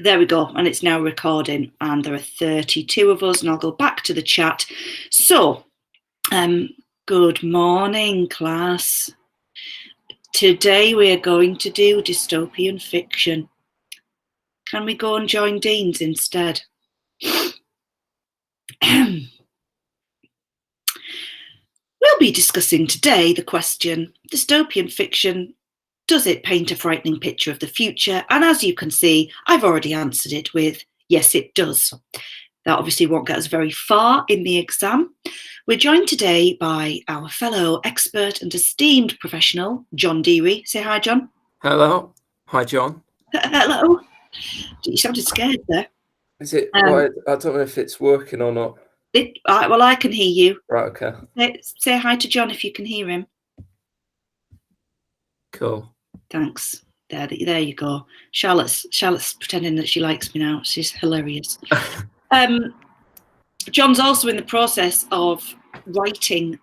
There we go, and it's now recording, and there are 32 of us, and I'll go back to the chat. So, good morning, class. Today we are going to do dystopian fiction. Can we go and join Dean's instead? We'll be discussing today the question, dystopian fiction, does it paint a frightening picture of the future? And as you can see, I've already answered it with, yes, it does. That obviously won't get us very far in the exam. We're joined today by our fellow expert and esteemed professional, John Deary. Say hi, John. Hello. Hi, John. Hello. You sounded scared there. Is it? I don't know if it's working or not. Well, I can hear you. Right, okay. Say hi to John if you can hear him. Cool. Thanks. There you go. Charlotte's pretending that she likes me now. She's hilarious. John's also in the process of writing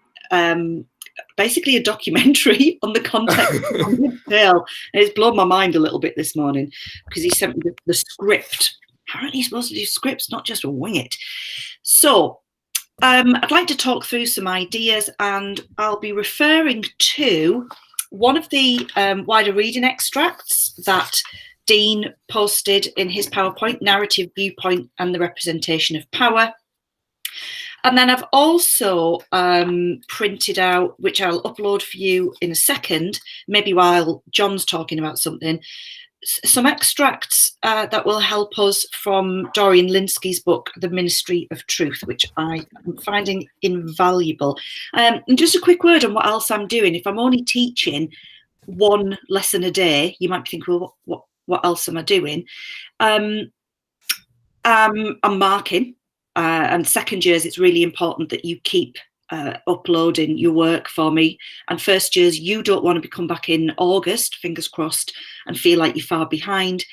basically a documentary on the context of this tale. And it's blown my mind a little bit this morning because he sent me the script. How are you supposed to do scripts, not just wing it? So I'd like to talk through some ideas, and I'll be referring to one of the wider reading extracts that Dean posted in his PowerPoint, Narrative, Viewpoint and the Representation of Power. And then I've also printed out, which I'll upload for you in a second, maybe while John's talking about something, some extracts that will help us from Dorian Lynskey's book, The Ministry of Truth, which I am finding invaluable. And just a quick word on what else I'm doing. If I'm only teaching one lesson a day, you might be thinking, well, what else am I doing? I'm marking. And second years, it's really important that you keep uploading your work for me. And first years, you don't want to come back in August, fingers crossed, and feel like you're far behind.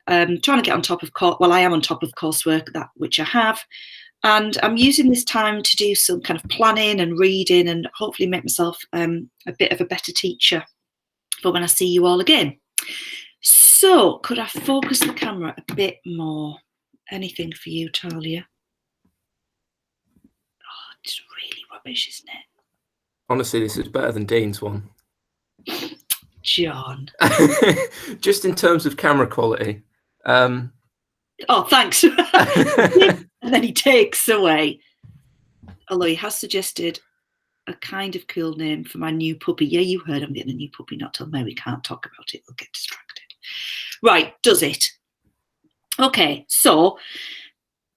Trying to get on top of I am on top of coursework, that which I have. And I'm using this time to do some kind of planning and reading and hopefully make myself a bit of a better teacher for when I see you all again. So could I focus the camera a bit more? Anything for you, Talia? It's really rubbish, isn't it? Honestly, this is better than Dean's one. John. Just in terms of camera quality. Oh, thanks. And then he takes away. Although he has suggested a kind of cool name for my new puppy. Yeah, you heard I'm getting a new puppy, not till May. We can't talk about it. We'll get distracted. Right, does it? Okay, so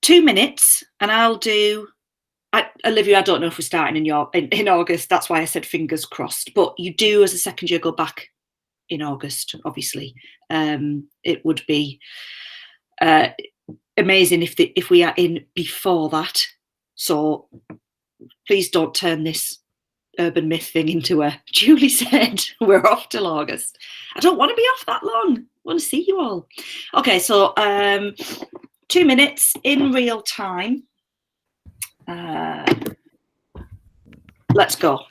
2 minutes and I'll do... Olivia, I don't know if we're starting in August. That's why I said fingers crossed. But you do, as a second year, go back in August, obviously. It would be amazing if we are in before that. So please don't turn this urban myth thing into a Julie said we're off till August. I don't want to be off that long. I want to see you all. Okay, so 2 minutes in real time. Let's go.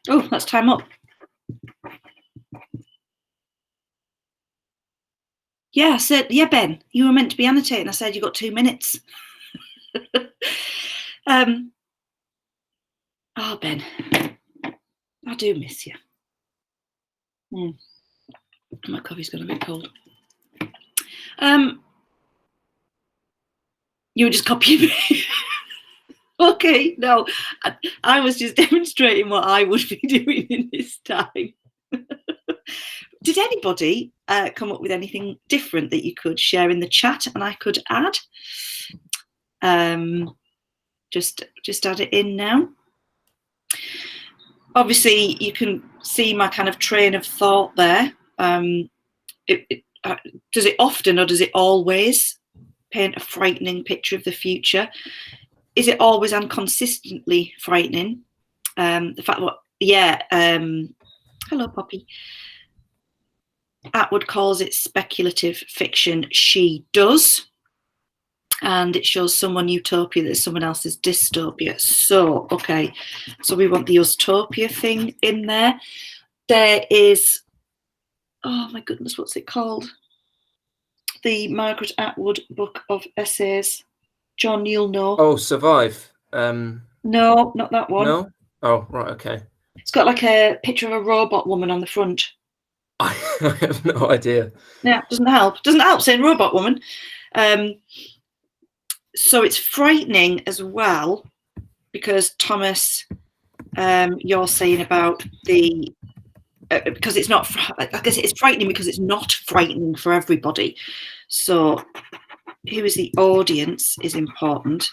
Oh, that's time up. Yeah, I said, yeah, Ben, you were meant to be annotating. I said, you got 2 minutes. Oh, Ben, I do miss you. My coffee's gone a bit cold. You were just copying me. Okay, no, I was just demonstrating what I would be doing in this time. Did anybody come up with anything different that you could share in the chat and I could add? Just add it in now. Obviously, you can see my kind of train of thought there. Does it often or does it always paint a frightening picture of the future? Is it always and consistently frightening? The fact that, hello, Poppy. Atwood calls it speculative fiction. She does. And it shows someone utopia that someone else's dystopia. So, okay, so we want the utopia thing in there. There is, oh my goodness, what's it called? The Margaret Atwood book of essays. John, you'll know. Oh, Survive. No, not that one. No? Oh, right, okay. It's got like a picture of a robot woman on the front. I have no idea. Yeah, doesn't help. Doesn't help saying robot woman. So it's frightening as well, because Thomas, you're saying about the, because it's not, I guess it's frightening because it's not frightening for everybody. So who is the audience is important.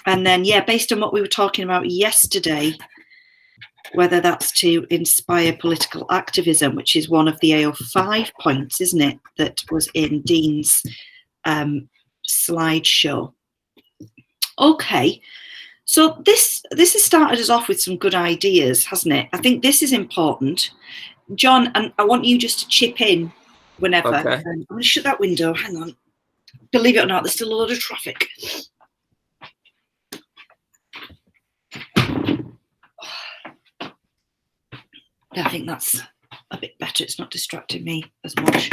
And then, yeah, based on what we were talking about yesterday, whether that's to inspire political activism, which is one of the AO5 points, isn't it, that was in Dean's slideshow. Okay, so this has started us off with some good ideas, hasn't it? I think this is important. John, and I want you just to chip in whenever. Okay. I'm going to shut that window. Hang on. Believe it or not, there's still a lot of traffic. I think that's a bit better. It's not distracting me as much.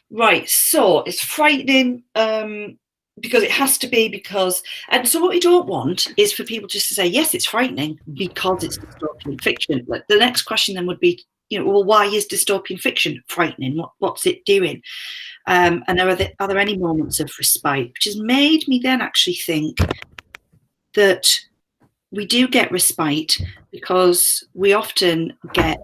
Right, so it's frightening because it has to be, because, and so what we don't want is for people just to say, yes, it's frightening because it's dystopian fiction. Like the next question then would be, you know, well, why is dystopian fiction frightening? What's it doing? And are there any moments of respite? Which has made me then actually think that we do get respite because we often get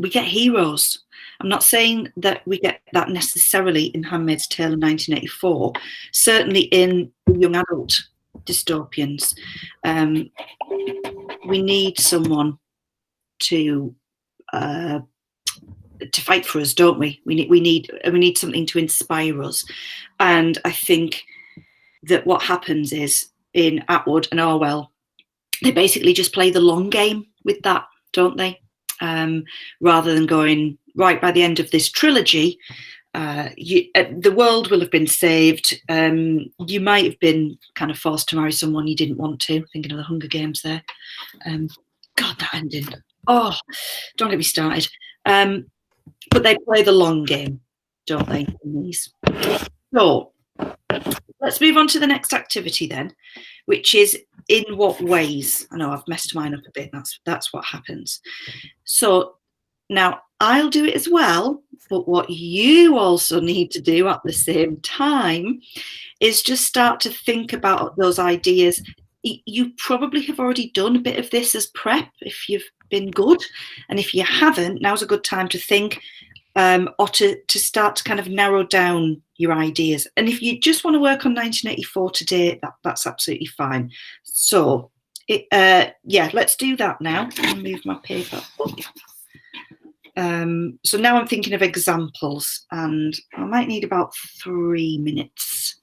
heroes. I'm not saying that we get that necessarily in Handmaid's Tale in 1984. Certainly in young adult dystopians, we need someone to fight for us, don't we? We need something to inspire us, and I think that what happens is in Atwood and Orwell, they basically just play the long game with that, don't they? Rather than going, right, by the end of this trilogy, the world will have been saved. You might have been kind of forced to marry someone you didn't want to. Thinking of the Hunger Games there. God, that ending. Oh, don't get me started. But they play the long game, don't they, in these? So let's move on to the next activity then, which is in what ways. I know I've messed mine up a bit. That's what happens. So now I'll do it as well, but what you also need to do at the same time is just start to think about those ideas. You probably have already done a bit of this as prep if you've been good, and if you haven't, now's a good time to think or to start to kind of narrow down your ideas. And if you just want to work on 1984 today, that's absolutely fine. So yeah, let's do that now. I'll move my paper up. So now I'm thinking of examples, and I might need about 3 minutes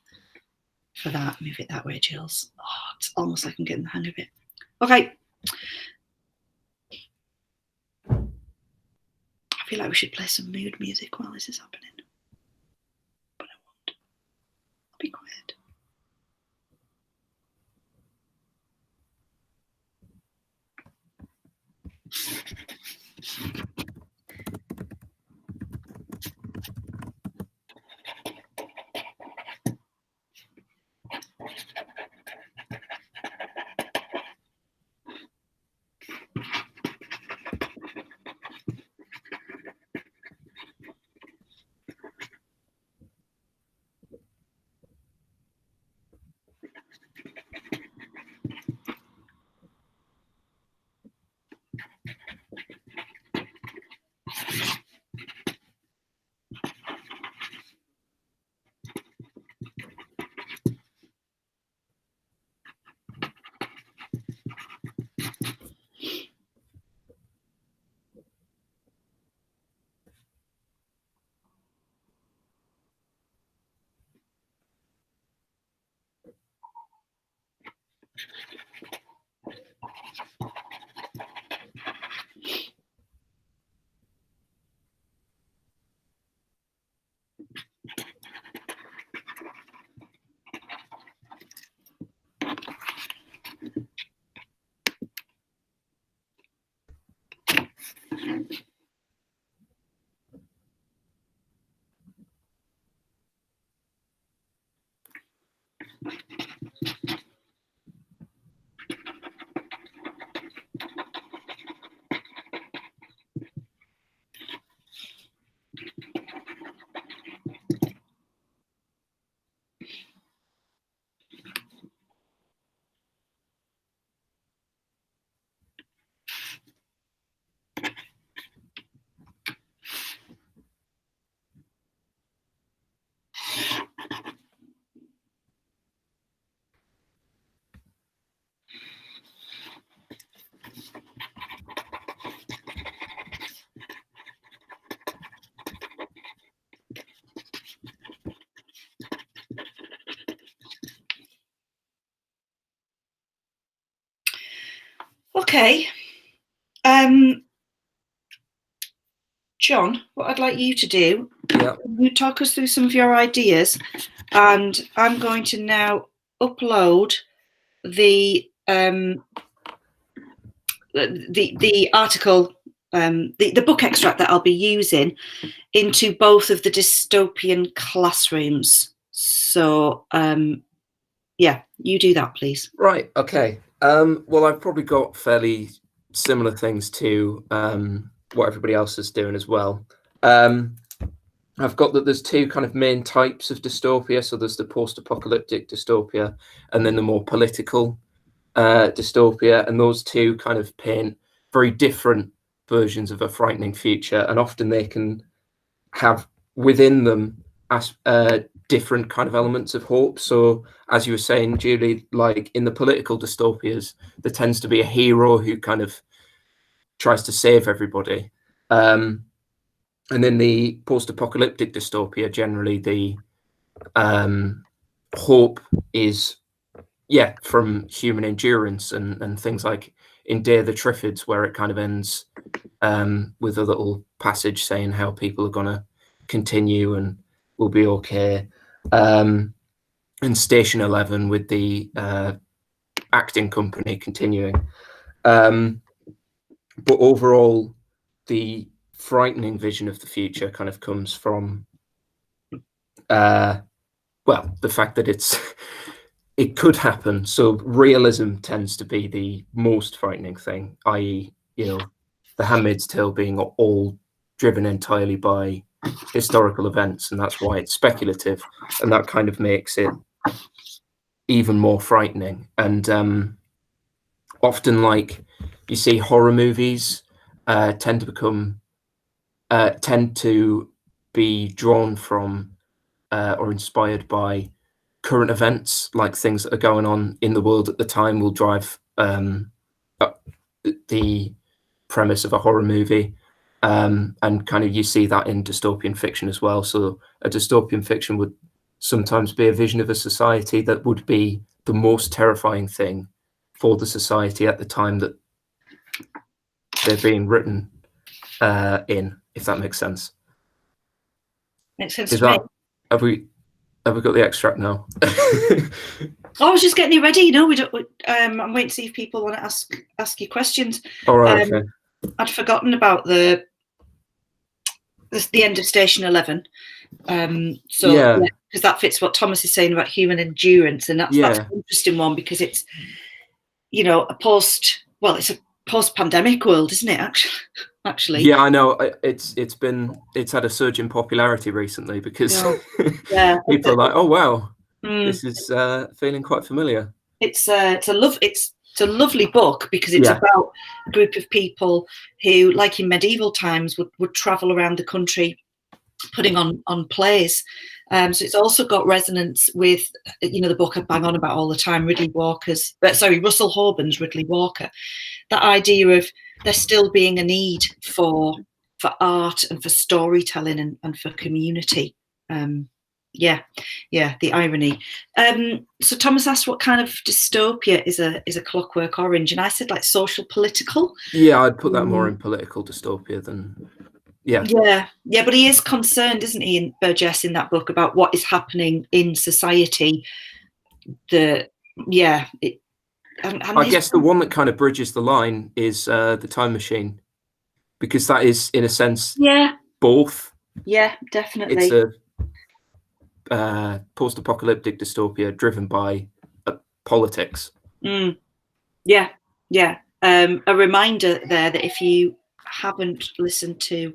for that. Move it that way, Jills. Oh, it's almost like I'm getting the hang of it. Okay. I feel like we should play some mood music while this is happening, but I won't. I'll be quiet. Okay. John, what I'd like you to do, you talk us through some of your ideas, and I'm going to now upload the article, the book extract that I'll be using into both of the dystopian classrooms. So, yeah, you do that, please. Right. Okay. Well, I've probably got fairly similar things to what everybody else is doing as well. I've got that there's two kind of main types of dystopia. So there's the post-apocalyptic dystopia and then the more political dystopia. And those two kind of paint very different versions of a frightening future. And often they can have within them different kind of elements of hope. So as you were saying, Julie, like in the political dystopias, there tends to be a hero who kind of tries to save everybody. And in the post-apocalyptic dystopia, generally the hope is, from human endurance and things like in Day of the Triffids, where it kind of ends with a little passage saying how people are going to continue and will be okay. And Station 11 with the acting company continuing. But overall, the frightening vision of the future kind of comes from, the fact that it could happen. So realism tends to be the most frightening thing, i.e., The Handmaid's Tale being all driven entirely by historical events, and that's why it's speculative, and that kind of makes it even more frightening. And often, like, you see horror movies tend to be drawn from or inspired by current events, like things that are going on in the world at the time will drive the premise of a horror movie. And kind of you see that in dystopian fiction as well. So a dystopian fiction would sometimes be a vision of a society that would be the most terrifying thing for the society at the time that they're being written in, if that makes sense. Makes sense to me. Have we got the extract now? I was just getting you ready. We don't. I'm waiting to see if people want to ask you questions. All right. Okay. I'd forgotten about the end of Station 11. Because that fits what Thomas is saying about human endurance, and that's an interesting one because it's it's a post-pandemic world, isn't it? Actually. Yeah, I know. It's had a surge in popularity recently because people are like, oh wow, this is feeling quite familiar. It's a lovely book because it's about a group of people who, like in medieval times, would travel around the country putting on plays. So it's also got resonance with the book I bang on about all the time, Russell Hoban's Ridley Walker. That idea of there still being a need for art and for storytelling and for community. The irony. So Thomas asked what kind of dystopia is a Clockwork Orange, and I said like social political. Yeah, I'd put that more in political dystopia than. Yeah, but he is concerned, isn't he, in Burgess in that book about what is happening in society. I guess the one that kind of bridges the line is The Time Machine, because that is, in a sense, both. Yeah, definitely. post-apocalyptic dystopia driven by politics. Yeah. A reminder there that if you haven't listened to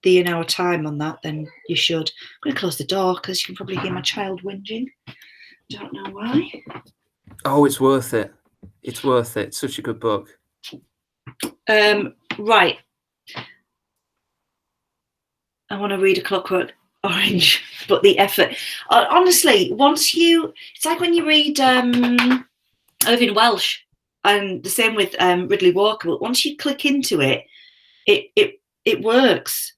the In Our Time on that, then you should. I'm going to close the door because you can probably hear my child whinging. Don't know why. Oh, it's worth it. It's worth it. It's such a good book. Right. I want to read A Clockwork Orange, but the effort. Honestly, it's like when you read Irving Welsh, and the same with Ridley Walker. But once you click into it, it works.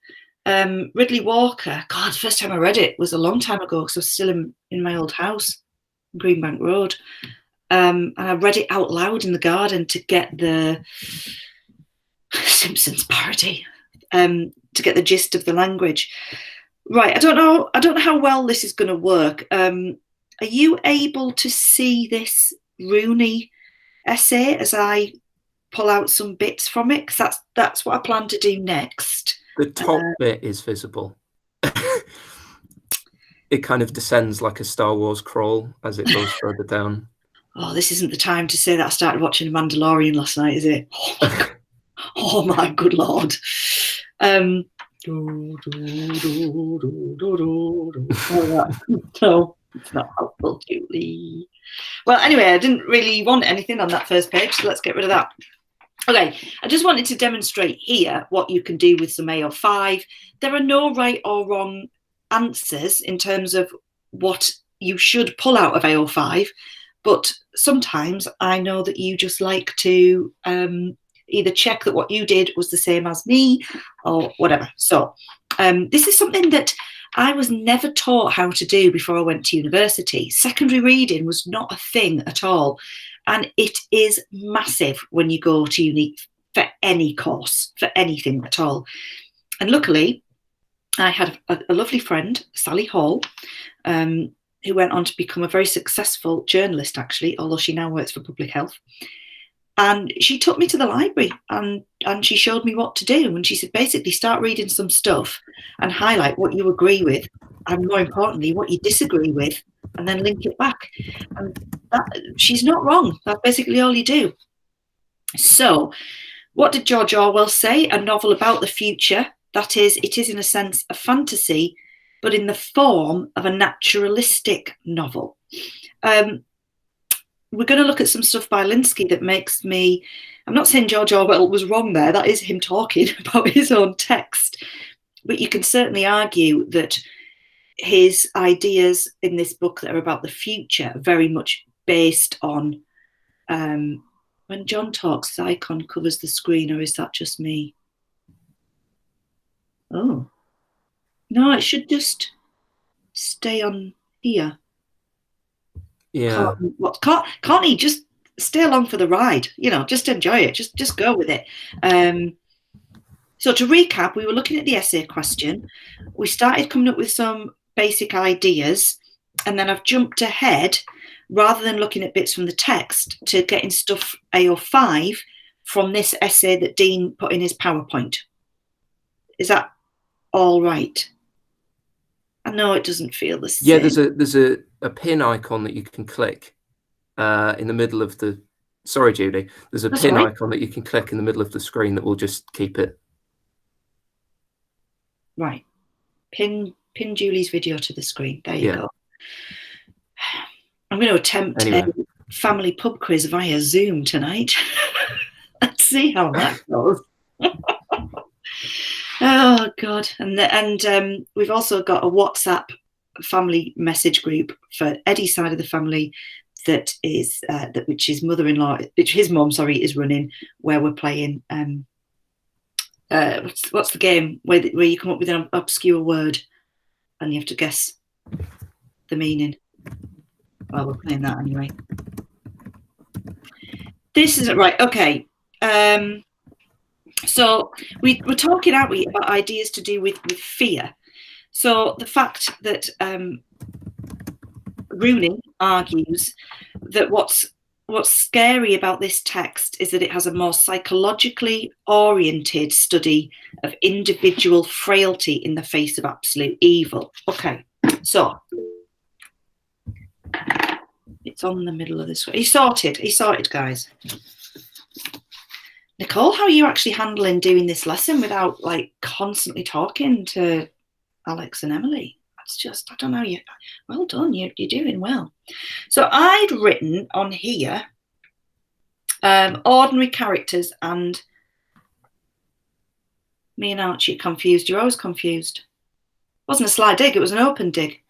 Ridley Walker. God, the first time I read it was a long time ago because I was still in my old house, Greenbank Road, and I read it out loud in the garden to get the Simpsons parody, to get the gist of the language. Right. I don't know how well this is going to work. Are you able to see this Rooney essay as I pull out some bits from it? Because that's what I plan to do next. The top bit is visible. It kind of descends like a Star Wars crawl as it goes further down. Oh, this isn't the time to say that I started watching Mandalorian last night, is it? Oh my good Lord. No, it's not helpful, Julie. Well, anyway, I didn't really want anything on that first page, so let's get rid of that. Okay, I just wanted to demonstrate here what you can do with some AO5. There are no right or wrong answers in terms of what you should pull out of AO5, but sometimes I know that you just like to either check that what you did was the same as me or whatever. So this is something that I was never taught how to do before I went to university. Secondary reading was not a thing at all. And it is massive when you go to uni for any course, for anything at all. And luckily, I had a lovely friend, Sally Hall, who went on to become a very successful journalist, actually, although she now works for public health. And she took me to the library and she showed me what to do. And she said, basically, start reading some stuff and highlight what you agree with, and more importantly, what you disagree with, and then link it back. And she's not wrong. That's basically all you do. So what did George Orwell say? A novel about the future. That is, it is in a sense a fantasy, but in the form of a naturalistic novel. We're going to look at some stuff by Linsky that makes me, I'm not saying George Orwell was wrong there, that is him talking about his own text, but you can certainly argue that his ideas in this book that are about the future are very much based on, when John talks, his icon covers the screen, or is that just me? Oh, no, it should just stay on here. Yeah. Can't he just stay along for the ride? Just enjoy it. Just go with it. So to recap, we were looking at the essay question. We started coming up with some basic ideas, and then I've jumped ahead rather than looking at bits from the text to getting stuff AO5 from this essay that Dean put in his PowerPoint. Is that all right? I know it doesn't feel the same. Yeah, there's a pin icon that you can click in the middle of the. Sorry, Judy. There's a pin icon that you can click in the middle of the screen that will just keep it. Right. Pin Julie's video to the screen. There you go. I'm going to attempt a family pub quiz via Zoom tonight. Let's see how that goes. Oh God! And we've also got a WhatsApp family message group for Eddie's side of the family that is which his mother-in-law, which his mom, is running, where we're playing. What's the game where you come up with an obscure word and you have to guess the meaning? Well, we're playing that anyway. This isn't right. Okay. So we're talking, aren't we, about ideas to do with fear. So the fact that Rooney argues that what's scary about this text is that it has a more psychologically oriented study of individual frailty in the face of absolute evil. Okay, So it's on the middle of this. He's sorted, guys. Nicole, how are you actually handling doing this lesson without like constantly talking to Alex and Emily? That's just, I don't know. Well done. You're doing well. So I'd written on here ordinary characters, and me and Archie confused. You're always confused. It wasn't a sly dig, it was an open dig.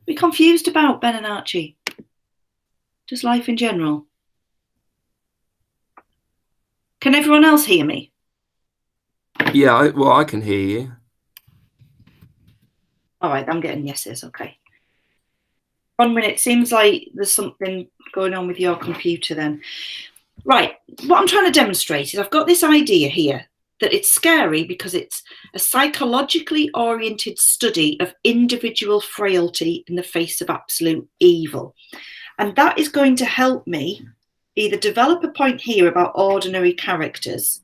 We're confused about Ben and Archie. Just life in general. Can everyone else hear me? Yeah, I can hear you. All right, I'm getting yeses, okay. 1 minute, seems like there's something going on with your computer then. Right, what I'm trying to demonstrate is I've got this idea here that it's scary because it's a psychologically oriented study of individual frailty in the face of absolute evil. And that is going to help me either develop a point here about ordinary characters.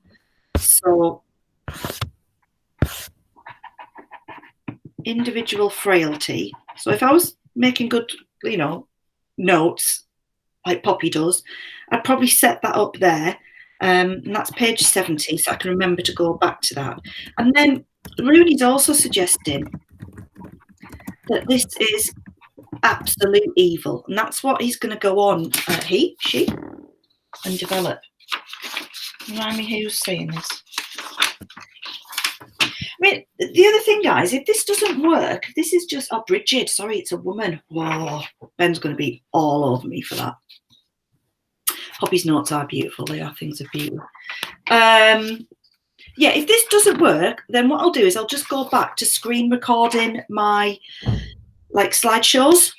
So individual frailty. So if I was making good, notes like Poppy does, I'd probably set that up there. And that's page 70, so I can remember to go back to that. And then Rooney's also suggesting that this is absolute evil, and that's what he's going to go on, she, and develop. Remind me who's saying this. I mean, the other thing, guys, if this doesn't work, this is just, Bridget, sorry, it's a woman. Whoa, Ben's going to be all over me for that. Poppy's notes are beautiful. They are things of beauty. Yeah, if this doesn't work, then what I'll do is I'll just go back to screen recording my slideshows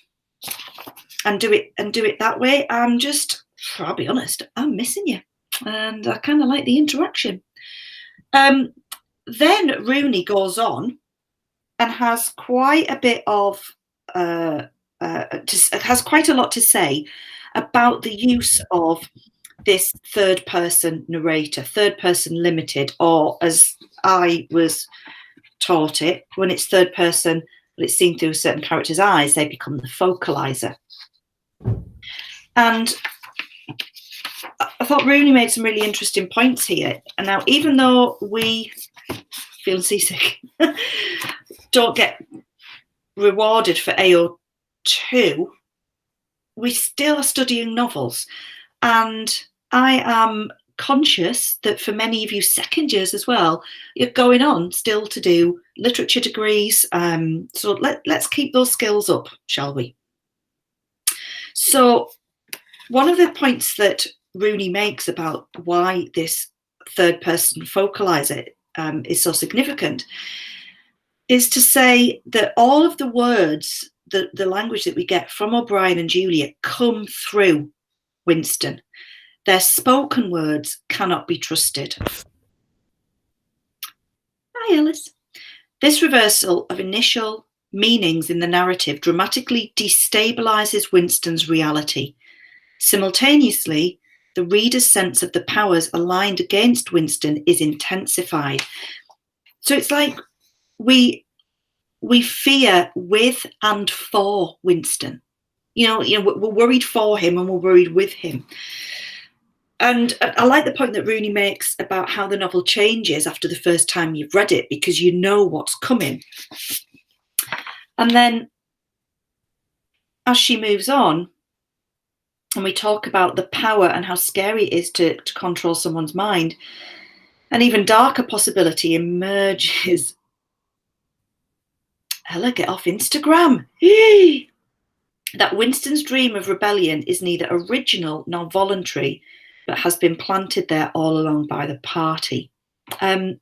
and do it that way. I'll be honest, I'm missing you, and I kind of like the interaction. Then Rooney goes on and has quite a bit of has quite a lot to say about the use of this third person narrator, third person limited, or as I was taught it, when it's third person, but it's seen through a certain character's eyes, they become the focalizer. And I thought Rooney made some really interesting points here. And now, even though we, feeling seasick, don't get rewarded for AO2, we still are studying novels. And I am conscious that for many of you second years as well, you're going on still to do literature degrees. So let's keep those skills up, shall we? So one of the points that Rooney makes about why this third person focalizer is so significant is to say that all of the words, the language that we get from O'Brien and Juliet come through Winston. Their spoken words cannot be trusted. Hi, Alice. This reversal of initial meanings in the narrative dramatically destabilizes Winston's reality. Simultaneously, the reader's sense of the powers aligned against Winston is intensified. So it's like we fear with and for Winston. We're worried for him and we're worried with him. And I like the point that Rooney makes about how the novel changes after the first time you've read it, because you know what's coming. And then as she moves on, and we talk about the power and how scary it is to control someone's mind, an even darker possibility emerges. Ella, get off Instagram. That Winston's dream of rebellion is neither original nor voluntary, but has been planted there all along by the party. I've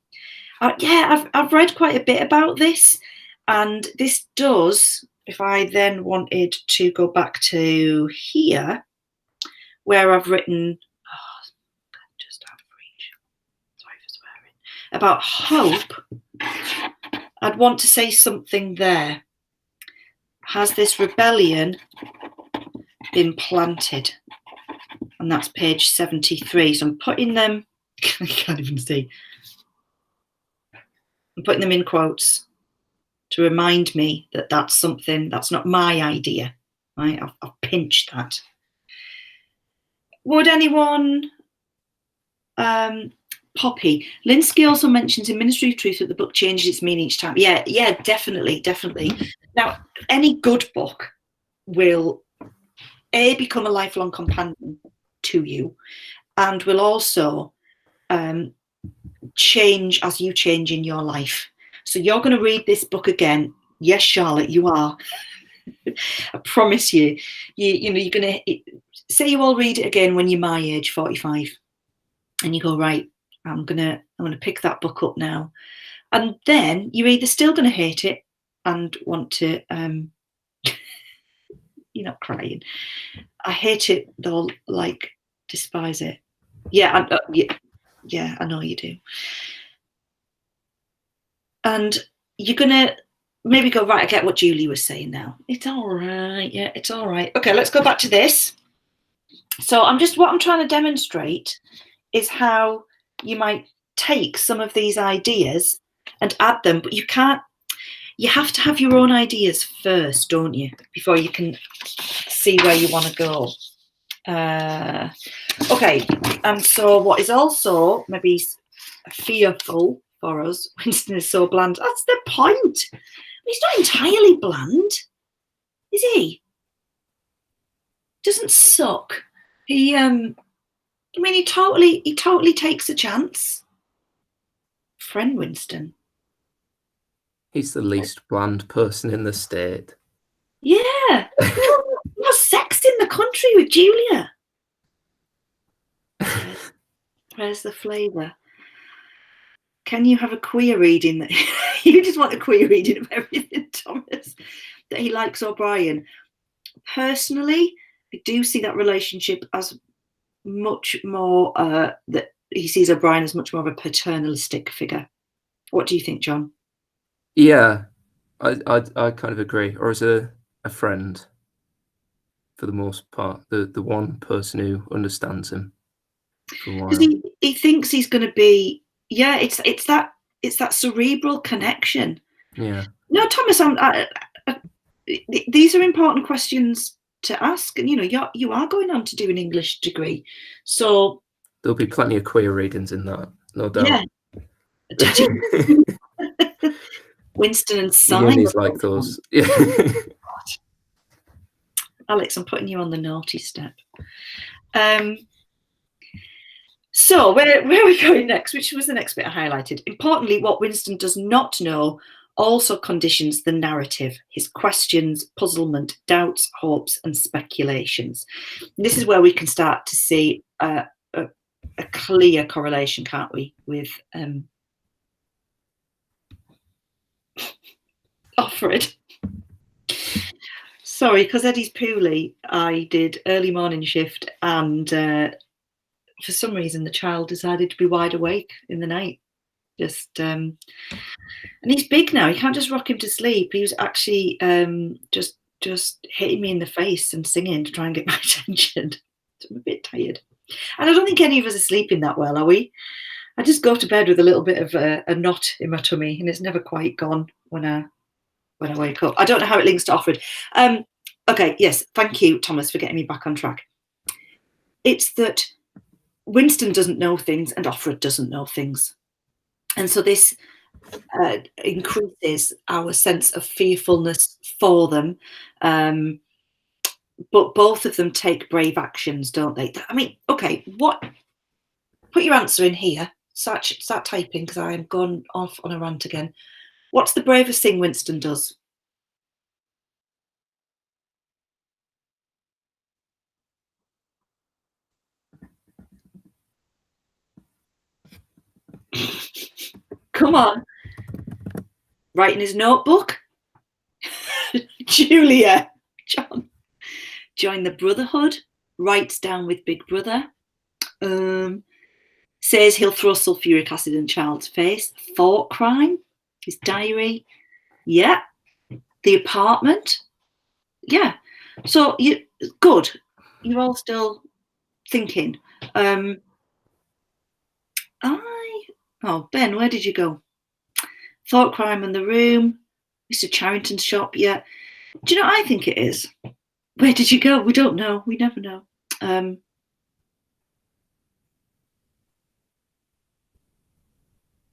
read quite a bit about this, and this does, if I then wanted to go back to here, where I've written, just out of reach, sorry for swearing, about hope, I'd want to say something there. Has this rebellion been planted? And that's page 73. So I'm putting them, I can't even see. I'm putting them in quotes. to remind me that that's something that's not my idea. Right? I've pinched that. Would anyone? Poppy. Linsky also mentions in Ministry of Truth that the book changes its meaning each time. Yeah, definitely. Now, any good book will become a lifelong companion to you, and will also change as you change in your life. So you're going to read this book again. Yes, Charlotte, you are. I promise you. You're going to say you all read it again when you're my age, 45, and you go, right, I'm gonna pick that book up now, and then you're either still going to hate it and want to you're not crying. I hate it though, like despise it. Yeah, I know you do. And you're gonna maybe go, right, I get what Julie was saying now. It's all right. Yeah, it's all right. Okay, let's go back to this. So what I'm trying to demonstrate is how you might take some of these ideas and add them, but you have to have your own ideas first, don't you, before you can see where you want to go. Okay, and so what is also maybe fearful for us, Winston is so bland. That's the point. He's not entirely bland, is he? Doesn't suck. He totally takes a chance. Friend Winston. He's the least bland person in the state. Yeah. More sex in the country with Julia. Where's the flavour? Can you have a queer reading that you just want a queer reading of everything, Thomas? That he likes O'Brien. Personally, I do see that relationship as much more that he sees O'Brien as much more of a paternalistic figure. What do you think, John? Yeah, I kind of agree. Or as a friend, for the most part, the one person who understands him for a while. Because he thinks he's going to be. Yeah, it's that cerebral connection. Yeah. No, Thomas, these are important questions to ask, and you are going on to do an English degree, so there'll be plenty of queer readings in that, no doubt. Yeah. Winston and Simon. Like those. Yeah. Alex, I'm putting you on the naughty step. So where are we going next? Which was the next bit I highlighted? Importantly, what Winston does not know also conditions the narrative, his questions, puzzlement, doubts, hopes, and speculations. And this is where we can start to see a clear correlation, can't we, with Offred. Sorry, because Eddie's poorly, I did early morning shift, and for some reason the child decided to be wide awake in the night. And he's big now. You can't just rock him to sleep. He was actually just hitting me in the face and singing to try and get my attention. So I'm a bit tired. And I don't think any of us are sleeping that well, are we? I just go to bed with a little bit of a knot in my tummy, and it's never quite gone when I wake up. I don't know how it links to Offred. Okay, yes, thank you, Thomas, for getting me back on track. It's that Winston doesn't know things and Offred doesn't know things. And so this increases our sense of fearfulness for them. But both of them take brave actions, don't they? I mean, okay, put your answer in here. Start typing, because I am gone off on a rant again. What's the bravest thing Winston does? Come on. Write in his notebook. Julia. John. Join the Brotherhood. Writes down with Big Brother. Says he'll throw sulfuric acid in the child's face. Thought crime. His diary. Yeah. The apartment. Yeah. So good. You're all still thinking. Oh, Ben, where did you go? Thought crime in the room. Mr. Charrington's shop. Yeah. Do you know what I think it is? Where did you go? We don't know. We never know.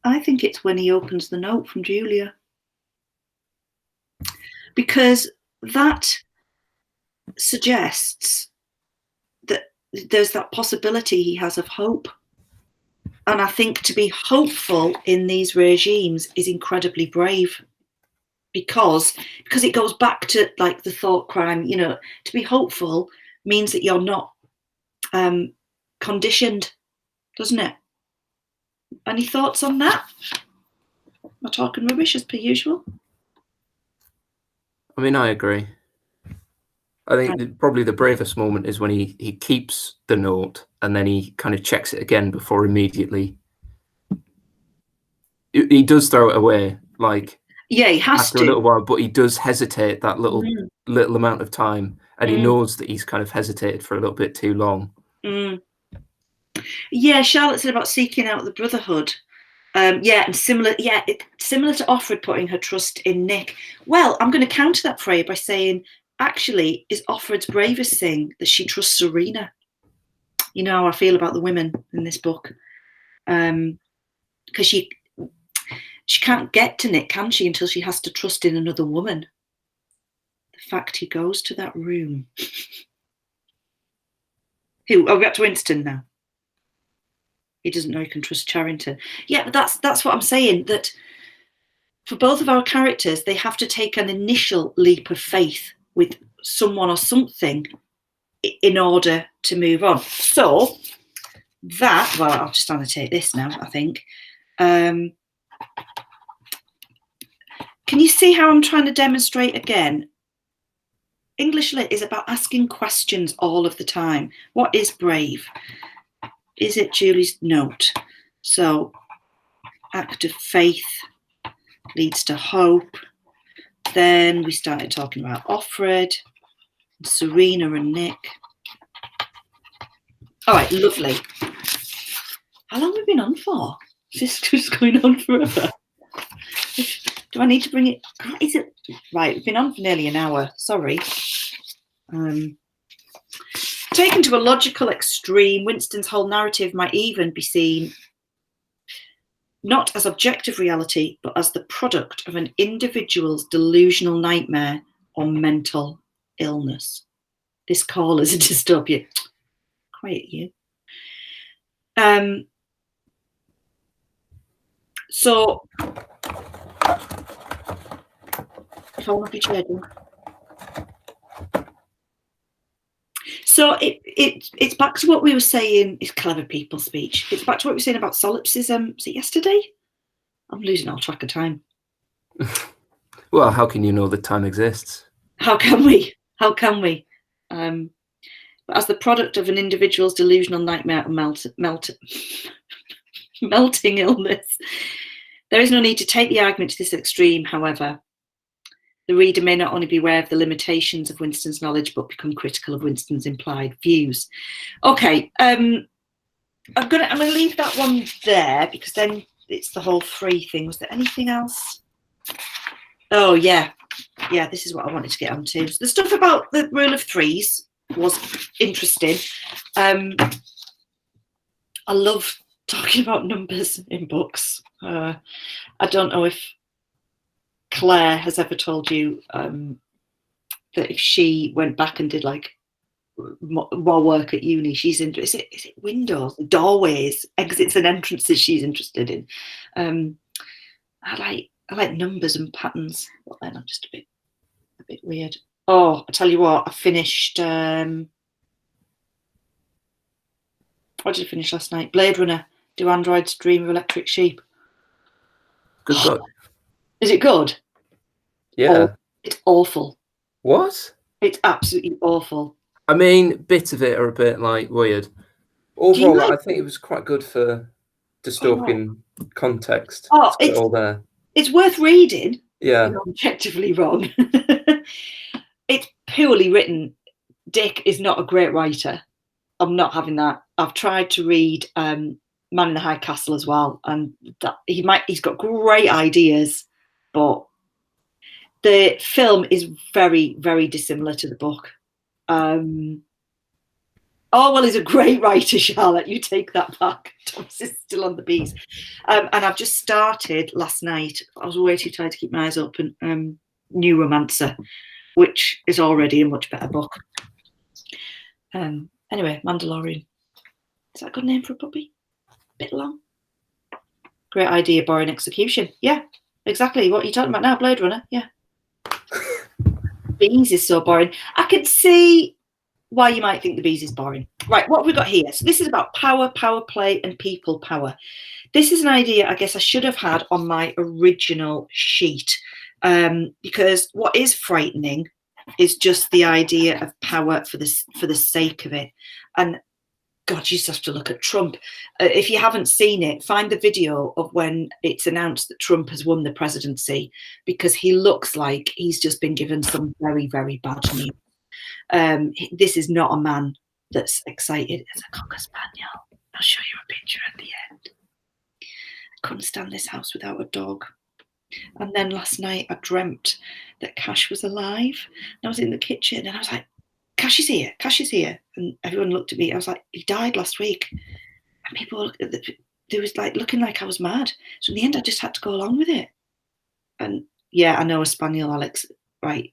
I think it's when he opens the note from Julia. Because that suggests that there's that possibility he has of hope. And I think to be hopeful in these regimes is incredibly brave. Because it goes back to like the thought crime, you know, to be hopeful means that you're not conditioned, doesn't it? Any thoughts on that? Am I talking rubbish as per usual? I mean, I agree. I think probably the bravest moment is when he keeps the note and then he kind of checks it again before immediately. He does throw it away, like, yeah, he has after to. a little while, but he does hesitate that little amount of time, and he knows that he's kind of hesitated for a little bit too long. Yeah, Charlotte said about seeking out the brotherhood. Yeah, and similar to Offred putting her trust in Nick. Well, I'm going to counter that for you by saying, actually, is Offred's bravest thing that she trusts Serena. You know how I feel about the women in this book, because she can't get to Nick, can she, until she has to trust in another woman. The fact he goes to that room. Who? Oh, we're up to Winston now. He doesn't know he can trust Charrington. Yeah, but that's what I'm saying, that for both of our characters, they have to take an initial leap of faith with someone or something in order to move on. So that, well, I'll just annotate this now, I think. Can you see how I'm trying to demonstrate again? English Lit is about asking questions all of the time. What is brave? Is it Julie's note? So, act of faith leads to hope. Then we started talking about Offred, Serena and Nick. All right, lovely. How long have we been on for? Is this just going on forever? Do I need to bring it? Is it right? We've been on for nearly an hour. Sorry. Taken to a logical extreme, Winston's whole narrative might even be seen not as objective reality, but as the product of an individual's delusional nightmare or mental illness. This call is a dystopia. Quiet you. So, phone off your chair, So it's back to what we were saying. It's clever people speech. It's back to what we were saying about solipsism. Was it yesterday? I'm losing all track of time. Well, how can you know that time exists? How can we? How can we? But as the product of an individual's delusional nightmare or melting illness, there is no need to take the argument to this extreme, however. The reader may not only be aware of the limitations of Winston's knowledge, but become critical of Winston's implied views. Okay, I'm gonna leave that one there, because then it's the whole free thing. Was there anything else? Oh yeah, this is what I wanted to get onto. So the stuff about the rule of threes was interesting. I love talking about numbers in books. I don't know if Claire has ever told you that if she went back and did like more work at uni, she's into is it windows, doorways, exits and entrances she's interested in. I like numbers and patterns, but then I'm just a bit weird. Oh, I tell you what, I finished what did I finish last night? Blade Runner. Do Androids Dream of Electric Sheep? Good book. Is it good? Yeah. Oh, it's awful. What? It's absolutely awful. I mean, bits of it are a bit like weird. Overall, I think it was quite good for dystopian context. Oh, it's all there. It's worth reading. Yeah. You're objectively wrong. It's poorly written. Dick is not a great writer. I'm not having that. I've tried to read Man in the High Castle as well, and he's got great ideas, but The film is very, very dissimilar to the book. Orwell is a great writer, Charlotte. You take that back. Thomas is still on the bees. And I've just started last night. I was way too tired to keep my eyes open. New Romancer, which is already a much better book. Anyway, Mandalorian. Is that a good name for a puppy? Bit long. Great idea, boring execution. Yeah, exactly. What are you talking about now? Blade Runner? Yeah. Bees is so boring. I could see why you might think the bees is boring. Right, what have we got here? So this is about power, power play, and people power. This is an idea I guess I should have had on my original sheet, because what is frightening is just the idea of power for the sake of it. And God, you just have to look at Trump. If you haven't seen it, find the video of when it's announced that Trump has won the presidency, because he looks like he's just been given some very, very bad news. This is not a man that's excited. It's a Cocker Spaniel. I'll show you a picture at the end. I couldn't stand this house without a dog. And then last night I dreamt that Cash was alive. And I was in the kitchen and I was like, Cash is here, Cash is here. And everyone looked at me. I was like, he died last week. And people, they was like looking like I was mad. So in the end, I just had to go along with it. And yeah, I know a Spaniel, Alex, right.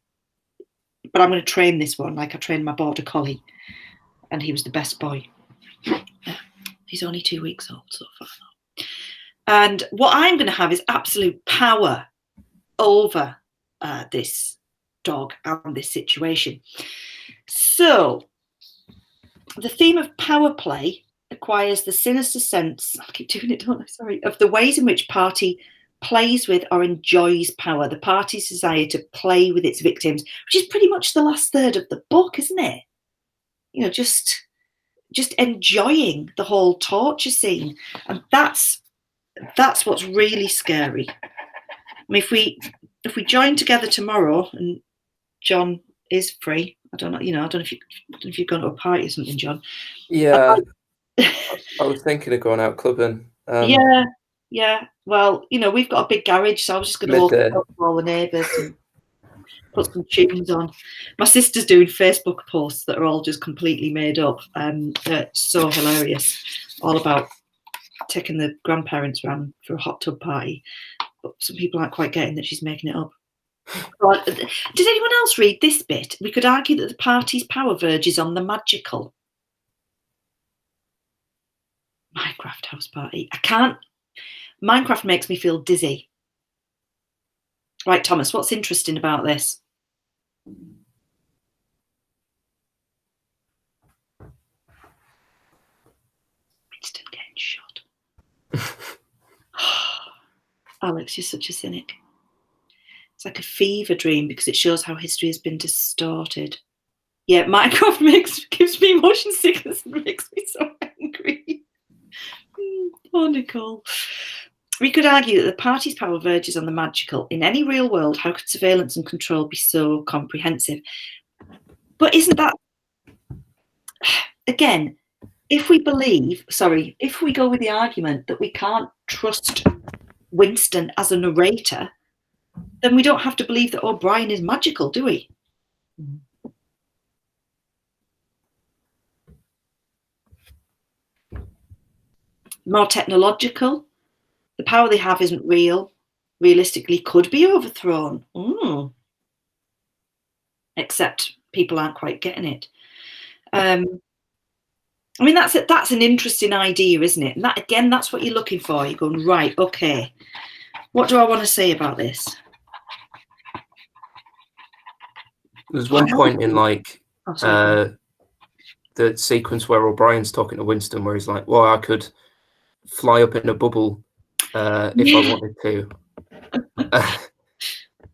But I'm going to train this one like I trained my Border Collie. And he was the best boy. He's only 2 weeks old so far. And what I'm going to have is absolute power over this dog and this situation. So the theme of power play acquires the sinister sense, I keep doing it, don't I? Sorry, of the ways in which party plays with or enjoys power, the party's desire to play with its victims, which is pretty much the last third of the book, isn't it? You know, just enjoying the whole torture scene. And that's what's really scary. I mean, if we join together tomorrow and John is free, I don't know, I don't know if you've gone to a party or something, John. Yeah, I was thinking of going out clubbing. Yeah. Well, we've got a big garage, so I was just going to open up to all the neighbours and put some tunes on. My sister's doing Facebook posts that are all just completely made up. They're so hilarious, all about taking the grandparents round for a hot tub party. But some people aren't quite getting that she's making it up. Did anyone else read this bit? We could argue that the party's power verges on the magical. Minecraft house party. I can't. Minecraft makes me feel dizzy. Right, Thomas, what's interesting about this? Winston getting shot. Alex, you're such a cynic. It's like a fever dream because it shows how history has been distorted. Yeah, Minecraft gives me motion sickness and makes me so angry. Oh, Nicole. We could argue that the party's power verges on the magical. In any real world, how could surveillance and control be so comprehensive? But isn't that, again, if we go with the argument that we can't trust Winston as a narrator, then we don't have to believe that O'Brien is magical, do we? More technological. The power they have isn't real. Realistically, could be overthrown. Except people aren't quite getting it. I mean, that's an interesting idea, isn't it? And that, again, that's what you're looking for. You're going, right, okay. What do I want to say about this? There's one point in the sequence where O'Brien's talking to Winston where he's like, well, I could fly up in a bubble if I wanted to.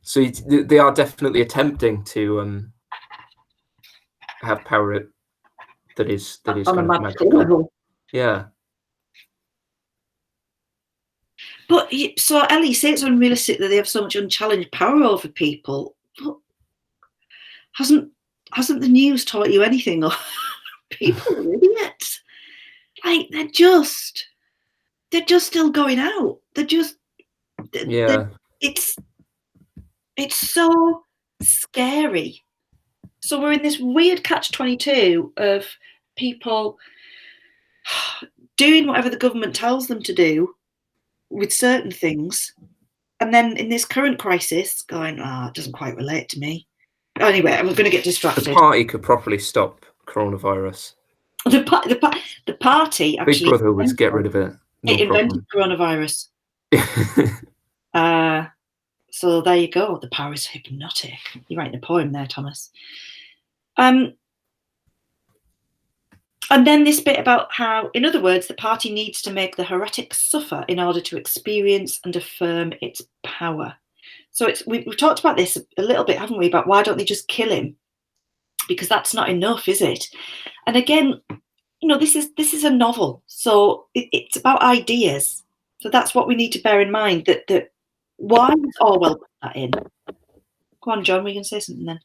So they are definitely attempting to have power that is on kind a of magical magical. level. Yeah. But so Ellie, say it's unrealistic that they have so much unchallenged power over people. But hasn't the news taught you anything? Or people are idiots. Like they're just still going out. It's It's so scary. So we're in this weird catch-22 of people doing whatever the government tells them to do with certain things, and then in this current crisis going, it doesn't quite relate to me. Anyway, I'm going to get distracted. The party could properly stop coronavirus. The party actually... Big Brother would get rid of it. No it invented coronavirus. So there you go. The power is hypnotic. You're writing a poem there, Thomas. And then this bit about how, in other words, the party needs to make the heretic suffer in order to experience and affirm its power. So we've talked about this a little bit, haven't we, about why don't they just kill him? Because that's not enough, is it? And again, this is a novel, so it's about ideas. So that's what we need to bear in mind, that why does Orwell put that in? Go on, John, we can say something then.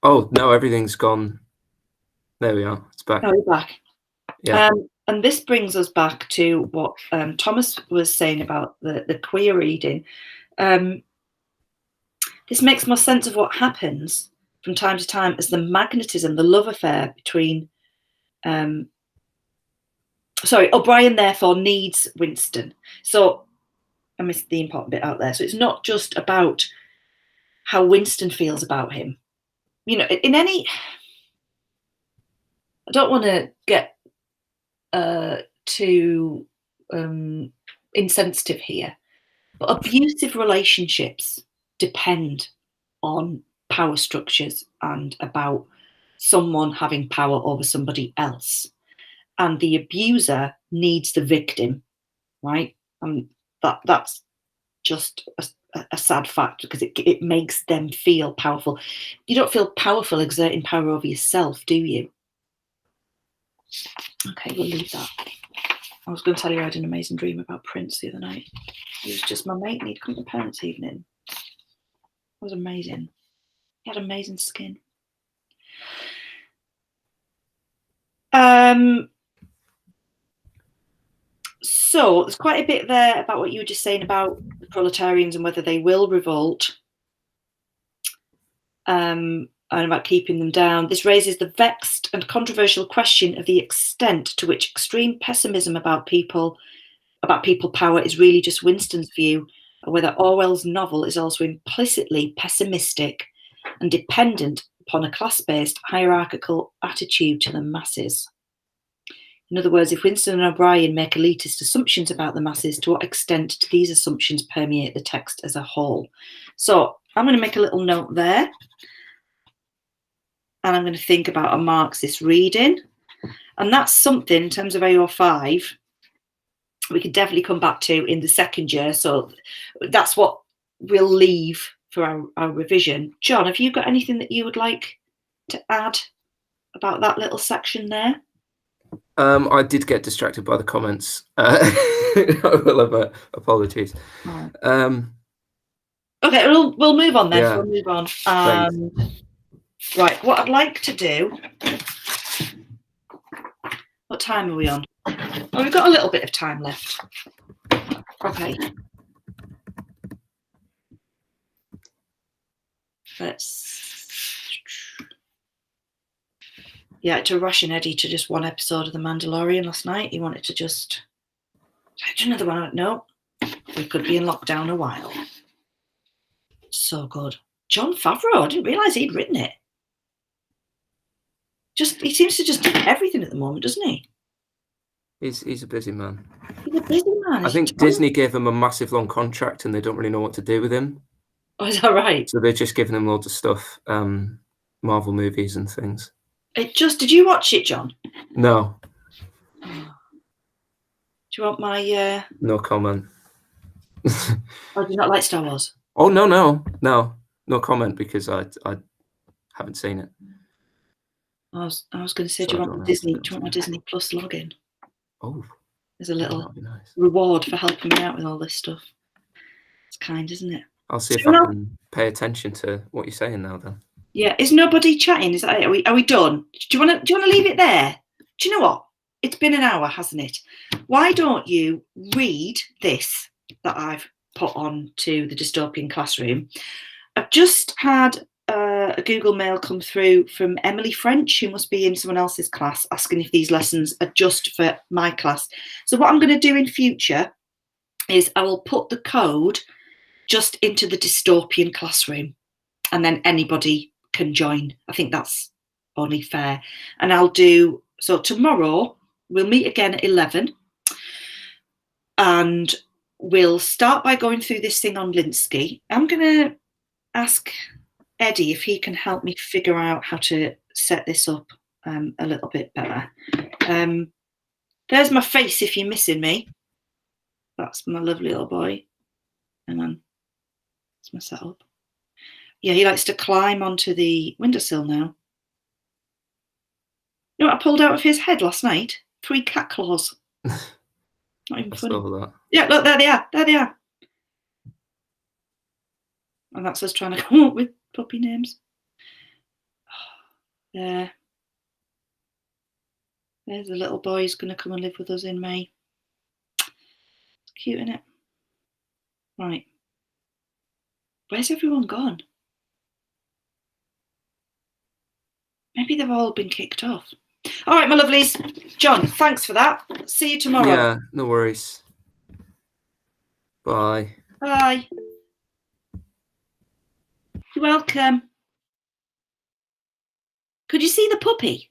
Oh, no, everything's gone. There we are. It's back. Oh, we're back. Yeah. And this brings us back to what Thomas was saying about the queer reading. This makes more sense of what happens from time to time as the magnetism, the love affair between... O'Brien therefore needs Winston. So I missed the important bit out there. So it's not just about how Winston feels about him. In any... I don't want to get too insensitive here, but abusive relationships depend on power structures and about someone having power over somebody else. And the abuser needs the victim, right? And that's just a sad fact, because it makes them feel powerful. You don't feel powerful exerting power over yourself, do you? Okay, we'll leave that. I was going to tell you I had an amazing dream about Prince the other night. He was just my mate and he'd come to parents' evening. It was amazing. He had amazing skin. So there's quite a bit there about what you were just saying about the proletarians and whether they will revolt, and about keeping them down. This raises the vexed and controversial question of the extent to which extreme pessimism about people power is really just Winston's view, or whether Orwell's novel is also implicitly pessimistic and dependent upon a class-based hierarchical attitude to the masses. In other words, if Winston and O'Brien make elitist assumptions about the masses, to what extent do these assumptions permeate the text as a whole? So I'm going to make a little note there. And I'm going to think about a Marxist reading. And that's something, in terms of AO5, we could definitely come back to in the second year. So that's what we'll leave for our revision. John, have you got anything that you would like to add about that little section there? I did get distracted by the comments. I will have apologies. Okay, we'll move on then. Yeah. We'll move on. Right, what I'd like to do... What time are we on? Oh, we've got a little bit of time left. Okay. Yeah, to ration Eddie to just one episode of The Mandalorian last night. He wanted to just... another one. No, we could be in lockdown a while. So good. Jon Favreau, I didn't realise he'd written it. He seems to just do everything at the moment, doesn't he? He's a busy man. He's a busy man. I think Disney gave him a massive long contract and they don't really know what to do with him. Oh, is that right? So they're just giving him loads of stuff, Marvel movies and things. Did you watch it, John? No. Do you want my... No comment. Oh, do you not like Star Wars? Oh, no comment, because I haven't seen it. I was going to say, do you want my Disney Plus login? Oh, there's a little reward for helping me out with all this stuff. It's kind, isn't it? I'll see if I can pay attention to what you're saying now. Then. Yeah, is nobody chatting? Are we done? Do you want to leave it there? Do you know what? It's been an hour, hasn't it? Why don't you read this that I've put on to the dystopian classroom? I've just had a Google mail come through from Emily French, who must be in someone else's class, asking if these lessons are just for my class. So what I'm going to do in future is I will put the code just into the dystopian classroom, and then anybody can join. I think that's only fair. And I'll do, so tomorrow we'll meet again at 11, and we'll start by going through this thing on Linsky. I'm going to ask Eddie if he can help me figure out how to set this up a little bit better. There's my face if you're missing me. That's my lovely little boy. Hang on. That's my setup. Yeah, he likes to climb onto the windowsill now. You know what I pulled out of his head last night? 3 cat claws. Not even funny. That. Yeah, look, there they are. There they are. And that's us trying to come up with puppy names. There. There's the little boy who's going to come and live with us in May. Cute, isn't it? Right. Where's everyone gone? Maybe they've all been kicked off. All right, my lovelies. John, thanks for that. See you tomorrow. Yeah, no worries. Bye. Bye. You're welcome. Could you see the puppy?